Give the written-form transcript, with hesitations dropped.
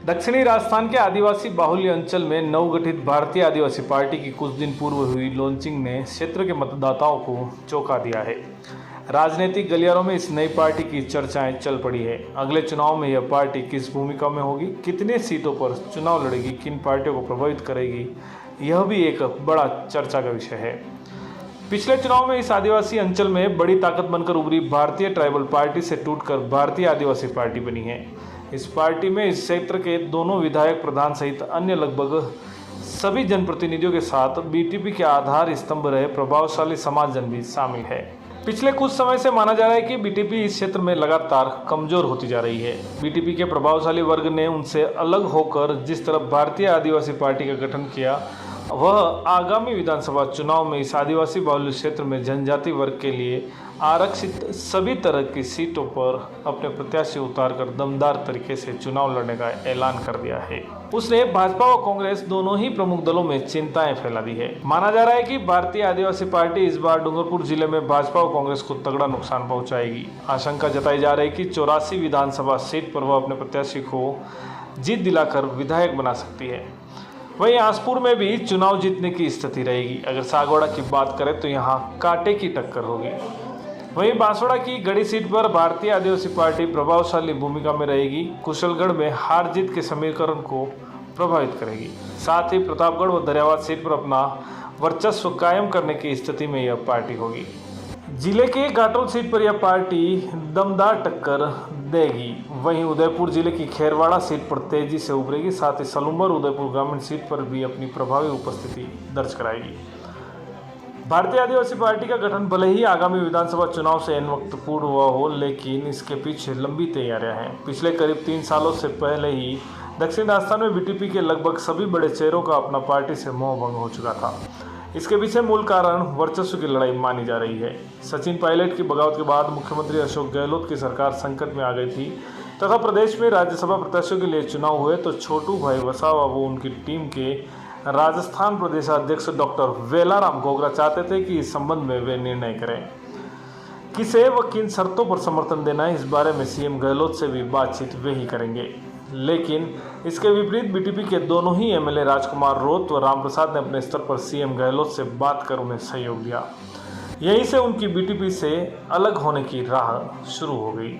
दक्षिणी राजस्थान के आदिवासी बाहुल्य अंचल में नवगठित भारतीय आदिवासी पार्टी की कुछ दिन पूर्व हुई लॉन्चिंग ने क्षेत्र के मतदाताओं को चौंका दिया है। राजनीतिक गलियारों में इस नई पार्टी की चर्चाएं चल पड़ी है। अगले चुनाव में यह पार्टी किस भूमिका में होगी, कितने सीटों पर चुनाव लड़ेगी, किन पार्टियों को प्रभावित करेगी, यह भी एक बड़ा चर्चा का विषय है। पिछले चुनाव में इस आदिवासी अंचल में बड़ी ताकत बनकर उभरी भारतीय ट्राइबल पार्टी से टूटकर भारतीय आदिवासी पार्टी बनी है। इस पार्टी में इस क्षेत्र के दोनों विधायक प्रधान सहित अन्य लगभग सभी जनप्रतिनिधियों के साथ बीटीपी के आधार स्तंभ रहे प्रभावशाली समाजजन भी शामिल है। पिछले कुछ समय से माना जा रहा है कि बीटीपी इस क्षेत्र में लगातार कमजोर होती जा रही है। बीटीपी के प्रभावशाली वर्ग ने उनसे अलग होकर जिस तरह भारतीय आदिवासी पार्टी का गठन किया, वह आगामी विधानसभा चुनाव में इस आदिवासी बाहुल्य क्षेत्र में जनजाति वर्ग के लिए आरक्षित सभी तरह की सीटों पर अपने प्रत्याशी उतारकर दमदार तरीके से चुनाव लड़ने का ऐलान कर दिया है। उसने भाजपा व कांग्रेस दोनों ही प्रमुख दलों में चिंताएं फैला दी है। माना जा रहा है कि भारतीय आदिवासी पार्टी इस बार डूंगरपुर जिले में भाजपा व कांग्रेस को तगड़ा नुकसान पहुंचाएगी। आशंका जताई जा रही है कि 84 विधानसभा सीट पर वह अपने प्रत्याशी को जीत दिलाकर विधायक बना सकती है। वहीं आसपुर में भी चुनाव जीतने की स्थिति रहेगी। अगर सागवाड़ा की बात करें तो यहां कांटे की टक्कर होगी। वहीं बांसवाड़ा की गढ़ी सीट पर भारतीय आदिवासी पार्टी प्रभावशाली भूमिका में रहेगी। कुशलगढ़ में हार जीत के समीकरण को प्रभावित करेगी। साथ ही प्रतापगढ़ व दरियावाद सीट पर अपना वर्चस्व कायम करने की स्थिति में यह पार्टी होगी। जिले के घाटोल सीट पर यह पार्टी दमदार टक्कर देगी। वहीं उदयपुर जिले की खेरवाड़ा सीट पर तेजी से उभरेगी। साथ ही सलूंबर उदयपुर ग्रामीण सीट पर भी अपनी प्रभावी उपस्थिति दर्ज कराएगी। भारतीय आदिवासी पार्टी का गठन भले ही आगामी विधानसभा चुनाव से इन वक्त पूर्व हुआ हो, लेकिन इसके पीछे लंबी तैयारियां हैं। पिछले करीब 3 सालों से पहले ही दक्षिण राजस्थान में बीटीपी के लगभग सभी बड़े चेहरों का अपना पार्टी से मोह भंग हो चुका था। इसके पीछे मूल कारण वर्चस्व की लड़ाई मानी जा रही है। सचिन पायलट की बगावत के बाद मुख्यमंत्री अशोक गहलोत की सरकार संकट में आ गई थी तथा प्रदेश में राज्यसभा प्रत्याशियों के लिए चुनाव हुए तो छोटू भाई वसावा वो उनकी टीम के राजस्थान प्रदेश अध्यक्ष डॉक्टर वेलाराम घोगरा चाहते थे कि इस संबंध में वे निर्णय करें। किसे व किन शर्तों पर समर्थन देना है, इस बारे में सीएम गहलोत से भी बातचीत वे ही करेंगे। लेकिन इसके विपरीत बीटीपी के दोनों ही एमएलए राजकुमार रोत व रामप्रसाद ने अपने स्तर पर सीएम गहलोत से बात कर उन्हें सहयोग दिया। यहीं से उनकी बीटीपी से अलग होने की राह शुरू हो गई।